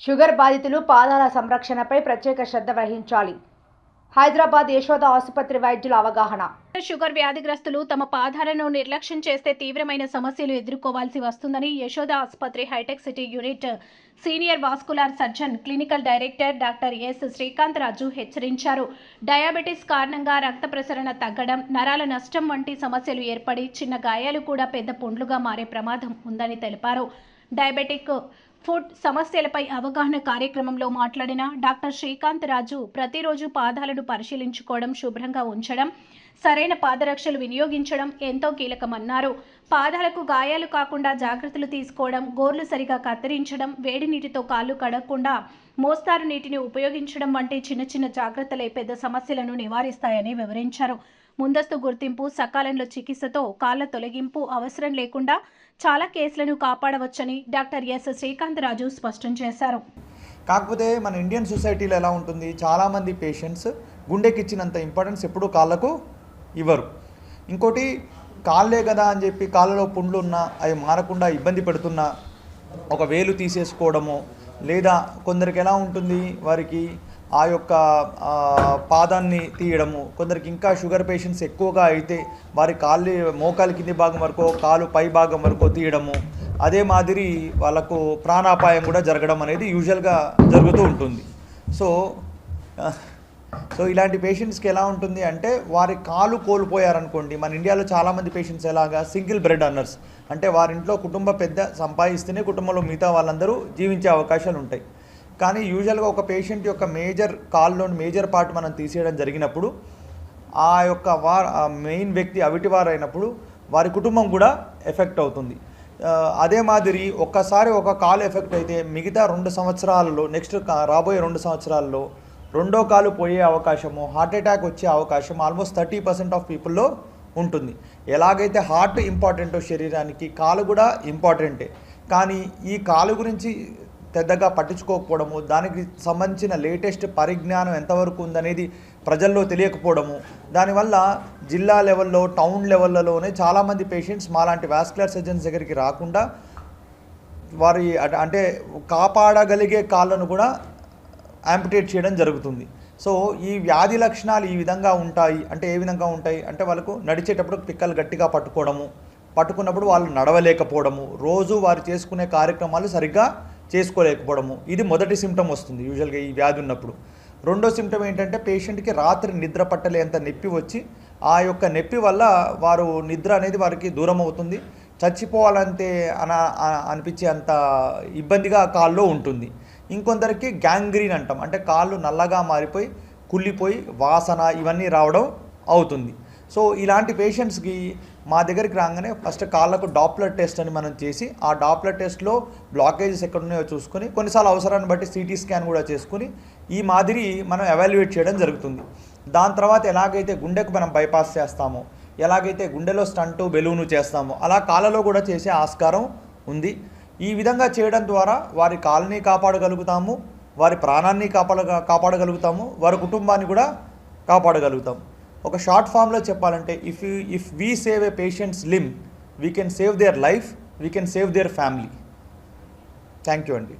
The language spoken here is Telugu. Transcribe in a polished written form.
షుగర్ బాధితులు పాదాల సంరక్షణపై ప్రత్యేక శ్రద్ధ వహించాలి. హైదరాబాద్ యశోద ఆసుపత్రి వైద్యుల అవగాహన. షుగర్ వ్యాధిగ్రస్తులు తమ పాదాలను నిర్లక్ష్యం చేస్తే తీవ్రమైన సమస్యలు ఎదుర్కోవాల్సి వస్తుందని యశోద ఆసుపత్రి hitech city unit senior vascular surgeon clinical director doctor S Srikanth Raju హెచ్చరించారు. డయాబెటిస్ కారణంగా రక్త ప్రసరణ తగ్గడం, నరాల నష్టం వంటి సమస్యలు ఏర్పడి చిన్న గాయాలు కూడా పెద్ద పుండ్లుగా మారే ప్రమాదం ఉందని తెలిపారు. డయాబెటిక్ ఫుడ్ సమస్యలపై అవగాహన కార్యక్రమంలో మాట్లాడిన డాక్టర్ శ్రీకాంత్ రాజు ప్రతిరోజు పాదాలను పరిశీలించుకోవడం, శుభ్రంగా ఉంచడం, సరైన పాదరక్షలు వినియోగించడం ఎంతో కీలకమన్నారు. పాదాలకు గాయాలు కాకుండా జాగ్రత్తలు తీసుకోవడం, గోర్లు సరిగా కత్తిరించడం, వేడి నీటితో కాళ్ళు కడగకుండా మోస్తారు నీటిని ఉపయోగించడం వంటి చిన్న చిన్న జాగ్రత్తలే పెద్ద సమస్యలను నివారిస్తాయని వివరించారు. ముందస్తు గుర్తింపు, సకాలంలో చికిత్సతో కాళ్ల తొలగింపు అవసరం లేకుండా చాలా కేసులను కాపాడవచ్చని డాక్టర్ ఎస్ శ్రీకాంత్ రాజు స్పష్టం చేశారు. కాకపోతే మన ఇండియన్ సొసైటీలో ఎలా ఉంటుంది, చాలామంది పేషెంట్స్ గుండెకి ఇచ్చినంత ఇంపార్టెన్స్ ఎప్పుడూ కాళ్ళకు ఇవ్వరు. ఇంకోటి కాళ్ళే కదా అని చెప్పి కాళ్ళలో పుండ్లు ఉన్నా అవి మారకుండా ఇబ్బంది పెడుతున్నా ఒక వేలు తీసేసుకోవడము, లేదా కొందరికి ఎలా ఉంటుంది వారికి ఆ యొక్క పాదాన్ని తీయడము, కొందరికి ఇంకా షుగర్ పేషెంట్స్ ఎక్కువగా అయితే వారి కాళ్ళు మోకాలు కింది భాగం వరకు, కాలు పై భాగం వరకు తీయడము, అదే మాదిరి వాళ్ళకు ప్రాణాపాయం కూడా జరగడం అనేది యూజువల్గా జరుగుతూ ఉంటుంది. సో ఇలాంటి పేషెంట్స్కి ఎలా ఉంటుంది అంటే వారి కాలు కోల్పోయారనుకోండి, మన ఇండియాలో చాలామంది పేషెంట్స్ ఎలాగా సింగిల్ బ్రెడ్ అర్నర్స్, అంటే వారింట్లో కుటుంబ పెద్ద సంపాదిస్తేనే కుటుంబంలో మిగతా వాళ్ళందరూ జీవించే అవకాశాలు ఉంటాయి. కానీ యూజువల్గా ఒక పేషెంట్ యొక్క కాల్లోని మేజర్ పార్ట్ మనం తీసేయడం జరిగినప్పుడు ఆ యొక్క మెయిన్ వ్యక్తి అవిటివారు అయినప్పుడు వారి కుటుంబం కూడా ఎఫెక్ట్ అవుతుంది. అదే మాదిరి ఒక్కసారి ఒక కాలు ఎఫెక్ట్ అయితే మిగతా 2 సంవత్సరాలలో, నెక్స్ట్ రాబోయే 2 సంవత్సరాల్లో రెండో కాలు పోయే అవకాశము, హార్ట్ అటాక్ వచ్చే అవకాశం ఆల్మోస్ట్ 30% ఆఫ్ పీపుల్లో ఉంటుంది. ఎలాగైతే హార్ట్ ఇంపార్టెంటో శరీరానికి, కాలు కూడా ఇంపార్టెంటే. కానీ ఈ కాలు గురించి పెద్దగా పట్టించుకోకపోవడము, దానికి సంబంధించిన లేటెస్ట్ పరిజ్ఞానం ఎంతవరకు ఉందనేది ప్రజల్లో తెలియకపోవడము, దానివల్ల జిల్లా లెవెల్లో, టౌన్ లెవెల్లోనే చాలామంది పేషెంట్స్ మాలాంటి వాస్కులర్ సర్జన్స్ దగ్గరికి రాకుండా వారి అంటే కాపాడగలిగే కాళ్ళను కూడా యాంపిటేట్ చేయడం జరుగుతుంది. సో ఈ వ్యాధి లక్షణాలు ఈ విధంగా ఉంటాయి. అంటే ఏ విధంగా ఉంటాయి అంటే వాళ్ళకు నడిచేటప్పుడు పిక్కలు గట్టిగా పట్టుకున్నప్పుడు వాళ్ళు నడవలేకపోవడము, రోజు వారు చేసుకునే కార్యక్రమాలు సరిగ్గా చేసుకోలేకపోవడము, ఇది మొదటి సిమ్టమ్ వస్తుంది యూజువల్గా ఈ వ్యాధి ఉన్నప్పుడు. రెండో సిమ్టమ్ ఏంటంటే పేషెంట్కి రాత్రి నిద్ర పట్టలేంత నొప్పి వచ్చి ఆ యొక్క నొప్పి వల్ల వారు నిద్ర అనేది వారికి దూరం అవుతుంది, చచ్చిపోవాలంటే అనిపించే అంత ఇబ్బందిగా కాల్లో ఉంటుంది. ఇంకొందరికి గ్యాంగ్రీన్ అంటాం, అంటే కాళ్ళు నల్లగా మారిపోయి కుళ్ళిపోయి వాసన ఇవన్నీ రావడం అవుతుంది. సో ఇలాంటి పేషెంట్స్కి మా దగ్గరికి రాగానే ఫస్ట్ కాళ్ళకు డాప్లర్ టెస్ట్ అని మనం చేసి, ఆ డాప్లర్ టెస్ట్లో బ్లాకేజెస్ ఎక్కడ ఉన్నాయో చూసుకొని, కొన్నిసార్లు అవసరాన్ని బట్టి సిటీ స్కాన్ కూడా చేసుకుని ఈ మాదిరి మనం ఎవాల్యుయేట్ చేయడం జరుగుతుంది. దాని తర్వాత ఎలాగైతే గుండెకు మనం బైపాస్ చేస్తామో, ఎలాగైతే గుండెలో స్టంటు బెలూను చేస్తామో, అలా కాళ్ళలో కూడా చేసే ఆస్కారం ఉంది. ఈ విధంగా చేయడం ద్వారా వారి కాళ్ళని కాపాడగలుగుతాము, వారి ప్రాణాన్ని కాపాడగలుగుతాము, వారి కుటుంబాన్ని కూడా కాపాడగలుగుతాము. ఒక షార్ట్ ఫామ్లో చెప్పాలంటే if we save a patients limb, we can save their life, we can save their family. Thank you అండి.